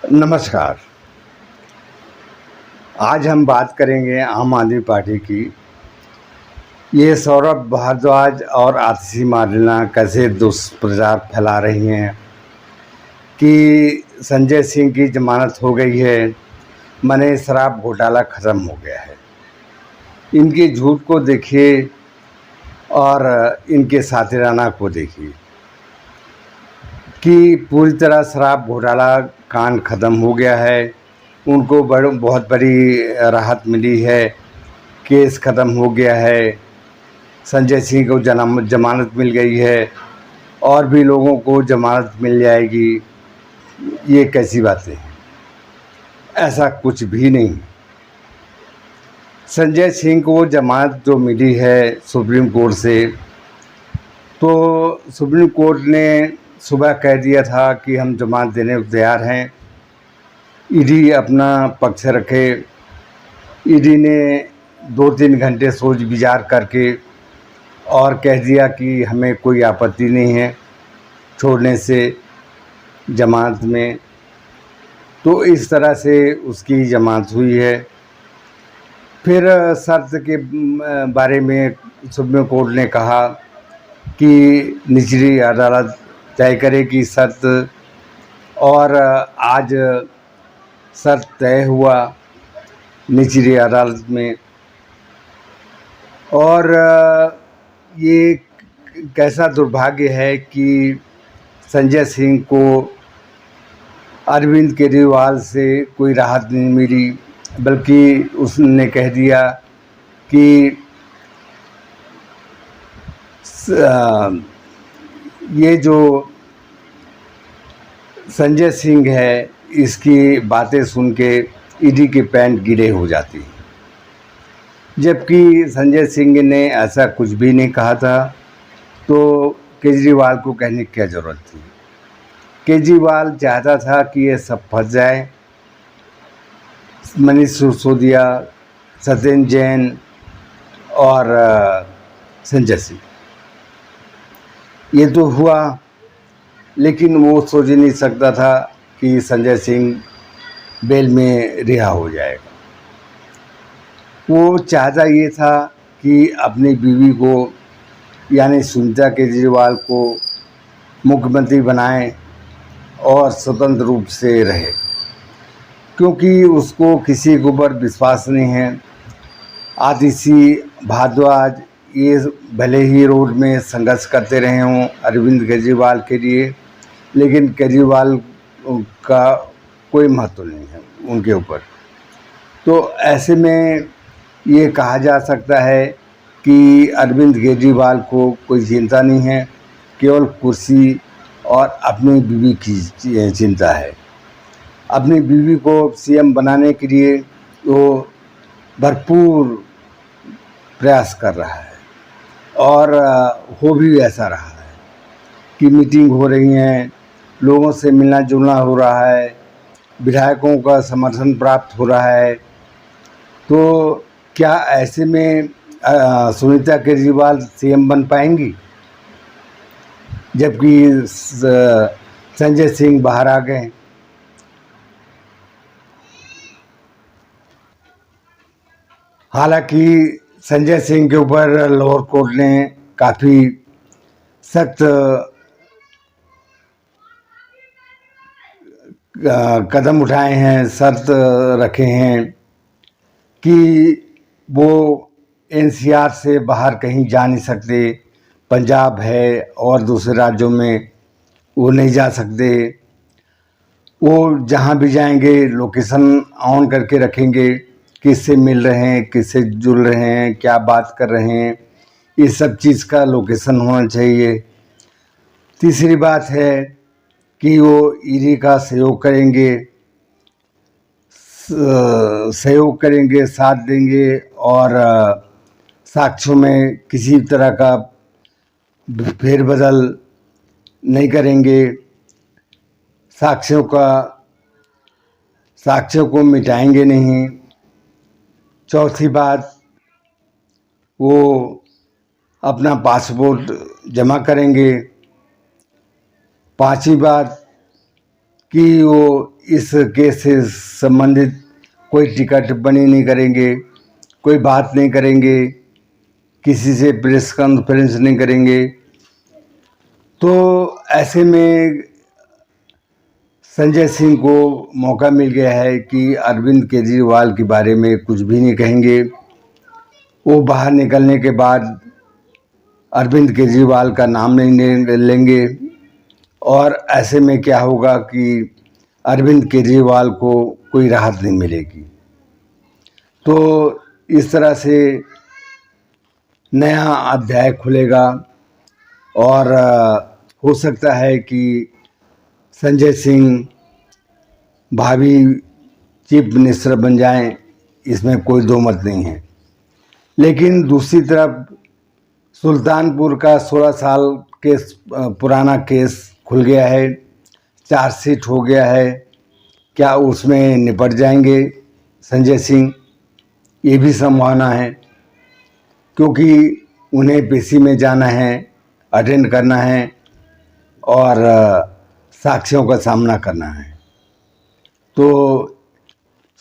नमस्कार। आज हम बात करेंगे आम आदमी पार्टी की। ये सौरभ भारद्वाज और आतिशी मार्लेना कैसे दुष्प्रचार फैला रही हैं कि संजय सिंह की जमानत हो गई है, माने शराब घोटाला ख़त्म हो गया है। इनके झूठ को देखिए और इनके साथिराना को देखिए कि पूरी तरह शराब घोटाला कांड ख़त्म हो गया है। उनको बहुत बड़ी राहत मिली है, केस ख़त्म हो गया है, संजय सिंह को जमानत मिल गई है और भी लोगों को जमानत मिल जाएगी। ये कैसी बातें हैं? ऐसा कुछ भी नहीं। संजय सिंह को जमानत जो मिली है सुप्रीम कोर्ट से, तो सुप्रीम कोर्ट ने सुबह कह दिया था कि हम जमानत देने को तैयार हैं। ईडी अपना पक्ष रखे। ईडी ने 2-3 घंटे सोच विचार करके और कह दिया कि हमें कोई आपत्ति नहीं है छोड़ने से जमानत में। तो इस तरह से उसकी जमानत हुई है। फिर शर्त के बारे में सुप्रीम कोर्ट ने कहा कि निचली अदालत तय करेगी शर्त, और आज शर्त तय हुआ निचली अदालत में। और ये कैसा दुर्भाग्य है कि संजय सिंह को अरविंद केजरीवाल से कोई राहत नहीं मिली, बल्कि उसने कह दिया कि ये जो संजय सिंह है इसकी बातें सुन के ईडी के पैंट गीले हो जाती हैं, जबकि संजय सिंह ने ऐसा कुछ भी नहीं कहा था। तो केजरीवाल को कहने की क्या ज़रूरत थी? केजरीवाल चाहता था कि ये सब फंस जाए। मनीष सिसोदिया, सत्येंद्र जैन और संजय सिंह, ये तो हुआ, लेकिन वो सोच ही नहीं सकता था कि संजय सिंह बेल में रिहा हो जाएगा। वो चाहता ये था कि अपनी बीवी को यानी सुनीता केजरीवाल को मुख्यमंत्री बनाएं और स्वतंत्र रूप से रहे, क्योंकि उसको किसी के ऊपर विश्वास नहीं है। आतिशी भारद्वाज ये भले ही रोड में संघर्ष करते रहे हों अरविंद केजरीवाल के लिए, लेकिन केजरीवाल का कोई महत्व नहीं है उनके ऊपर। तो ऐसे में ये कहा जा सकता है कि अरविंद केजरीवाल को कोई चिंता नहीं है, केवल कुर्सी और अपनी बीवी की चिंता है। अपनी बीवी को सीएम बनाने के लिए वो भरपूर प्रयास कर रहा है और हो भी ऐसा रहा है कि मीटिंग हो रही हैं, लोगों से मिलना जुलना हो रहा है, विधायकों का समर्थन प्राप्त हो रहा है। तो क्या ऐसे में सुनीता केजरीवाल सीएम बन पाएंगी, जबकि संजय सिंह बाहर आ गए? हालांकि संजय सिंह के ऊपर लोअर कोर्ट ने काफ़ी सख्त कदम उठाए हैं, शर्त रखे हैं कि वो एनसीआर से बाहर कहीं जा नहीं सकते। पंजाब है और दूसरे राज्यों में वो नहीं जा सकते। वो जहाँ भी जाएंगे लोकेशन ऑन करके रखेंगे, किससे मिल रहे हैं, किससे जुड़ रहे हैं, क्या बात कर रहे हैं, ये सब चीज़ का लोकेशन होना चाहिए। तीसरी बात है कि वो ईडी का सहयोग करेंगे, साथ देंगे और साक्ष्यों में किसी तरह का फेरबदल नहीं करेंगे, साक्ष्यों को मिटाएंगे नहीं। चौथी बात, वो अपना पासपोर्ट जमा करेंगे। पांचवी बात कि वो इस केस से संबंधित कोई टिकट टिप्पणी नहीं करेंगे, कोई बात नहीं करेंगे, किसी से प्रेस कॉन्फ्रेंस नहीं करेंगे। तो ऐसे में संजय सिंह को मौका मिल गया है कि अरविंद केजरीवाल के बारे में कुछ भी नहीं कहेंगे। वो बाहर निकलने के बाद अरविंद केजरीवाल का नाम नहीं लेंगे और ऐसे में क्या होगा कि अरविंद केजरीवाल को कोई राहत नहीं मिलेगी। तो इस तरह से नया अध्याय खुलेगा और हो सकता है कि संजय सिंह भावी चीफ मिनिस्टर बन जाएं, इसमें कोई दो मत नहीं है। लेकिन दूसरी तरफ सुल्तानपुर का 16 साल केस पुराना केस खुल गया है, चार्जशीट हो गया है। क्या उसमें निपट जाएंगे संजय सिंह? ये भी संभावना है, क्योंकि उन्हें पेशी में जाना है, अटेंड करना है और साक्ष्यों का सामना करना है। तो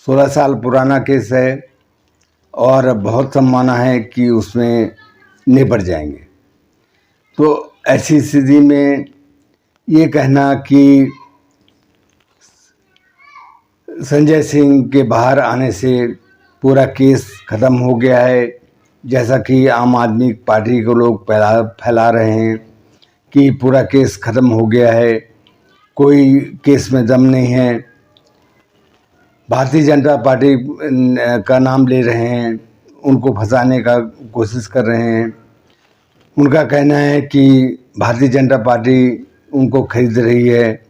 16 साल पुराना केस है और बहुत संभावना है कि उसमें निपट जाएंगे। तो ऐसी स्थिति में ये कहना कि संजय सिंह के बाहर आने से पूरा केस ख़त्म हो गया है, जैसा कि आम आदमी पार्टी के लोग फैला रहे हैं कि पूरा केस ख़त्म हो गया है, कोई केस में दम नहीं है, भारतीय जनता पार्टी का नाम ले रहे हैं, उनको फंसाने का कोशिश कर रहे हैं। उनका कहना है कि भारतीय जनता पार्टी उनको खरीद रही है,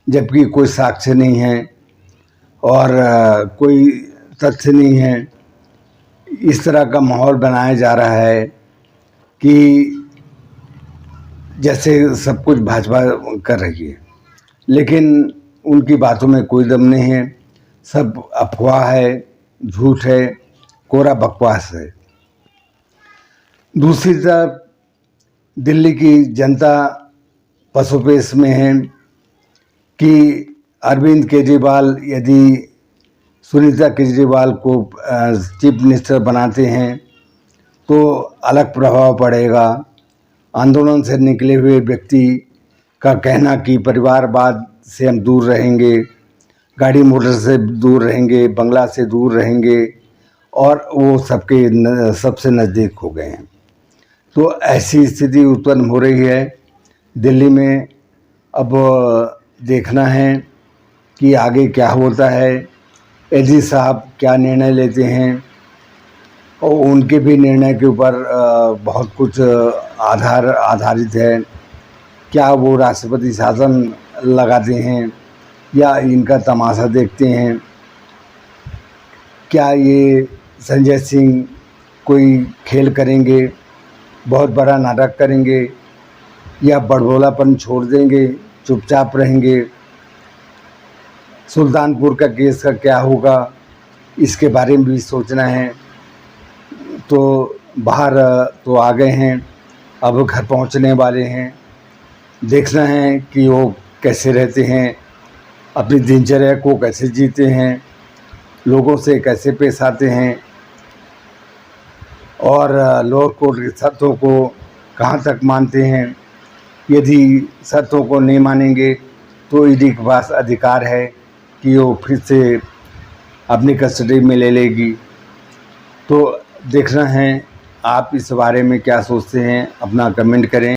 जबकि कोई साक्ष्य नहीं है और कोई तथ्य नहीं है। इस तरह का माहौल बनाया जा रहा है कि जैसे सब कुछ भाजपा कर रही है, लेकिन उनकी बातों में कोई दम नहीं है, सब अफवाह है, झूठ है, कोरा बकवास है। दूसरी तरफ दिल्ली की जनता पसोपेश में है कि अरविंद केजरीवाल यदि सुनीता केजरीवाल को चीफ मिनिस्टर बनाते हैं तो अलग प्रभाव पड़ेगा। आंदोलन से निकले हुए व्यक्ति का कहना कि परिवारवाद से हम दूर रहेंगे, गाड़ी मोटर से दूर रहेंगे, बंगला से दूर रहेंगे, और वो सबसे नज़दीक हो गए हैं। तो ऐसी स्थिति उत्पन्न हो रही है दिल्ली में। अब देखना है कि आगे क्या होता है, एजी साहब क्या निर्णय लेते हैं, और उनके भी निर्णय के ऊपर बहुत कुछ आधारित है। क्या वो राष्ट्रपति शासन लगाते हैं या इनका तमाशा देखते हैं? क्या ये संजय सिंह कोई खेल करेंगे, बहुत बड़ा नाटक करेंगे, या बड़बोलापन छोड़ देंगे, चुपचाप रहेंगे? सुल्तानपुर का केस का क्या होगा, इसके बारे में भी सोचना है। तो बाहर तो आ गए हैं, अब घर पहुंचने वाले हैं। देखना है कि वो कैसे रहते हैं, अपनी दिनचर्या को कैसे जीते हैं, लोगों से कैसे पेश आते हैं, और लोअर कोर्ट की शर्तों को कहाँ तक मानते हैं। यदि शर्तों को नहीं मानेंगे तो ईडी के पास अधिकार है कि वो फिर से अपनी कस्टडी में ले लेगी। तो देखना है, आप इस बारे में क्या सोचते हैं, अपना कमेंट करें।